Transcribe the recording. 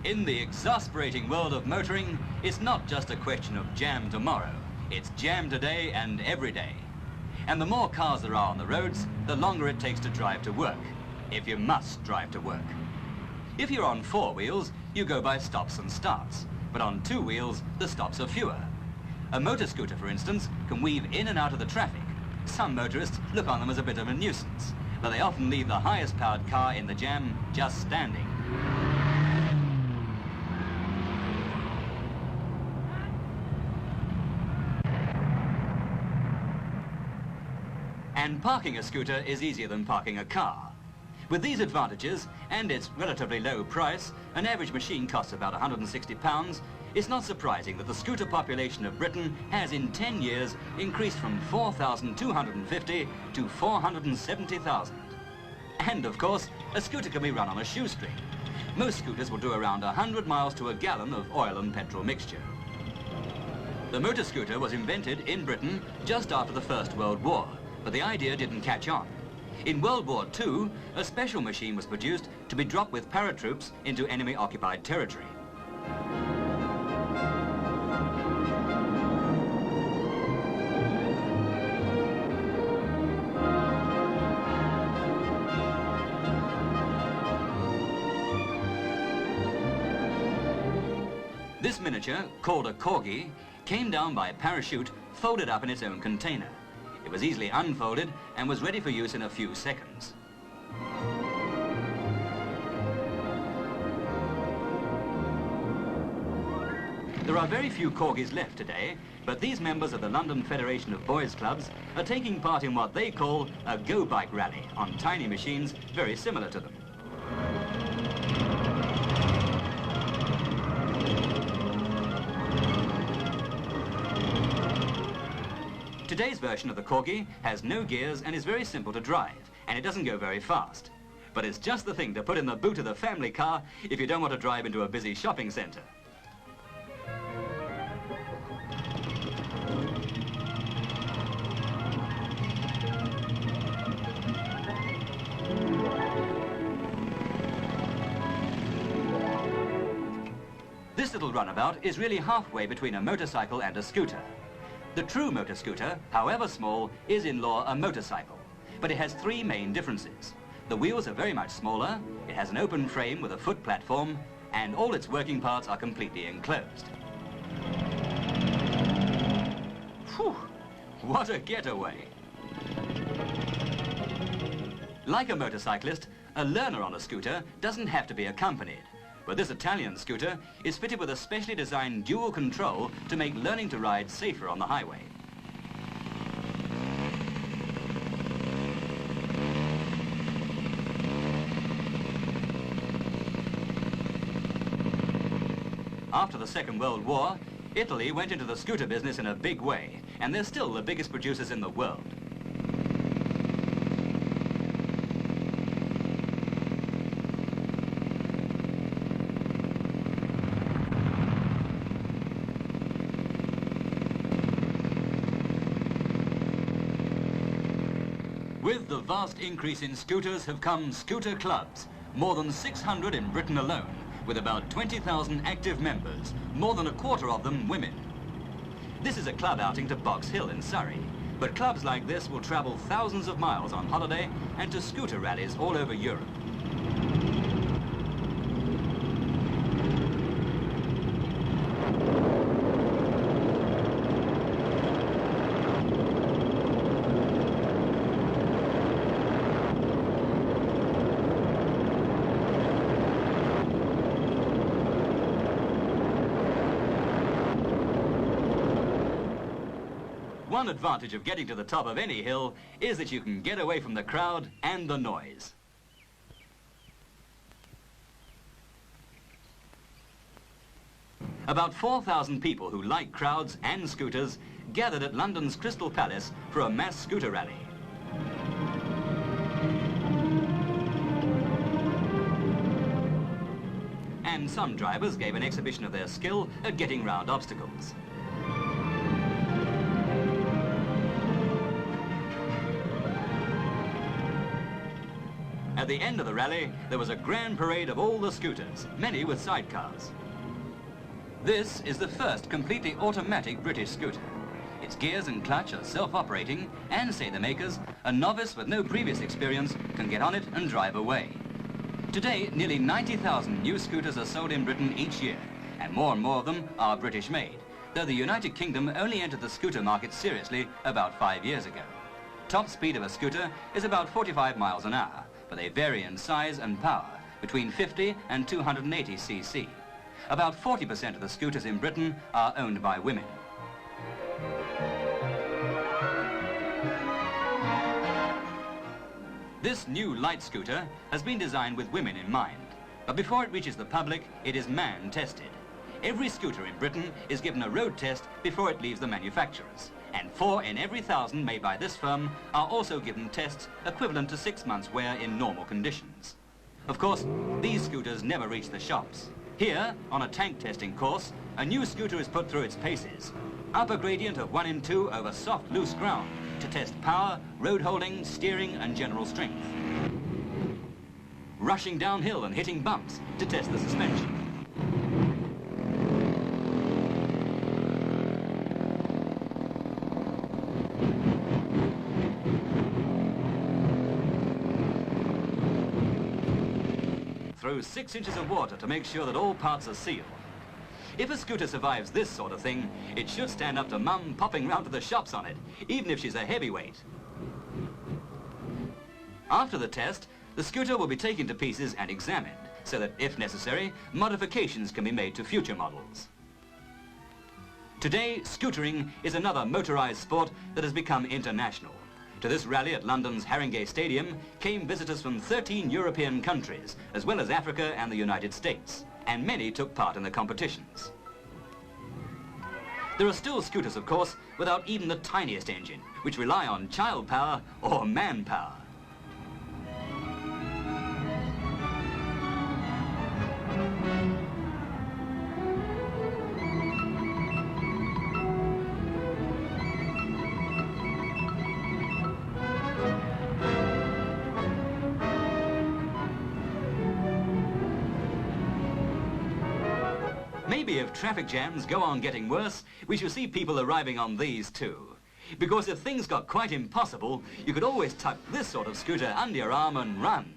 In the exasperating world of motoring, it's not just a question of jam tomorrow. It's jam today and every day. And the more cars there are on the roads, the longer it takes to drive to work, if you must drive to work. If you're on four wheels, you go by stops and starts. But on two wheels, the stops are fewer. A motor scooter, for instance, can weave in and out of the traffic. Some motorists look on them as a bit of a nuisance, but they often leave the highest powered car in the jam just standing. And parking a scooter is easier than parking a car. With these advantages and its relatively low price, an average machine costs about £160. It's not surprising that the scooter population of Britain has in 10 years increased from 4,250 to 470,000. And of course, a scooter can be run on a shoestring. Most scooters will do around 100 miles to a gallon of oil and petrol mixture. The motor scooter was invented in Britain just after the First World War, but the idea didn't catch on. In World War II, a special machine was produced to be dropped with paratroops into enemy-occupied territory. This miniature, called a corgi, came down by parachute, folded up in its own container. It was easily unfolded and was ready for use in a few seconds. There are very few corgis left today, but these members of the London Federation of Boys Clubs are taking part in what they call a go-bike rally on tiny machines very similar to them. Today's version of the corgi has no gears and is very simple to drive, and it doesn't go very fast. But it's just the thing to put in the boot of the family car if you don't want to drive into a busy shopping centre. This little runabout is really halfway between a motorcycle and a scooter. The true motor scooter, however small, is in law a motorcycle, but it has three main differences. The wheels are very much smaller, it has an open frame with a foot platform, and all its working parts are completely enclosed. Whew, what a getaway! Like a motorcyclist, a learner on a scooter doesn't have to be accompanied. But this Italian scooter is fitted with a specially designed dual control to make learning to ride safer on the highway. After the Second World War, Italy went into the scooter business in a big way, and they're still the biggest producers in the world. With the vast increase in scooters have come scooter clubs, more than 600 in Britain alone, with about 20,000 active members, more than a quarter of them women. This is a club outing to Box Hill in Surrey, but clubs like this will travel thousands of miles on holiday and to scooter rallies all over Europe. One advantage of getting to the top of any hill is that you can get away from the crowd and the noise. About 4,000 people who like crowds and scooters gathered at London's Crystal Palace for a mass scooter rally. And some drivers gave an exhibition of their skill at getting round obstacles. At the end of the rally, there was a grand parade of all the scooters, many with sidecars. This is the first completely automatic British scooter. Its gears and clutch are self-operating, and, say the makers, a novice with no previous experience can get on it and drive away. Today, nearly 90,000 new scooters are sold in Britain each year, and more of them are British-made, though the United Kingdom only entered the scooter market seriously about 5 years ago. Top speed of a scooter is about 45 miles an hour, but they vary in size and power, between 50 and 280 cc. About 40% of the scooters in Britain are owned by women. This new light scooter has been designed with women in mind, but before it reaches the public, it is man-tested. Every scooter in Britain is given a road test before it leaves the manufacturers, and 4 in every 1,000 made by this firm are also given tests equivalent to 6 months' wear in normal conditions. Of course, these scooters never reach the shops. Here, on a tank testing course, a new scooter is put through its paces. Upper gradient of 1 in 2 over soft, loose ground to test power, road holding, steering and general strength. Rushing downhill and hitting bumps to test the suspension. Throw 6 inches of water to make sure that all parts are sealed. If a scooter survives this sort of thing, it should stand up to Mum popping round to the shops on it, even if she's a heavyweight. After the test, the scooter will be taken to pieces and examined, so that, if necessary, modifications can be made to future models. Today, scootering is another motorized sport that has become international. To this rally at London's Haringey Stadium came visitors from 13 European countries, as well as Africa and the United States, and many took part in the competitions. There are still scooters, of course, without even the tiniest engine, which rely on child power or manpower. Maybe if traffic jams go on getting worse, we shall see people arriving on these too. Because if things got quite impossible, you could always tuck this sort of scooter under your arm and run.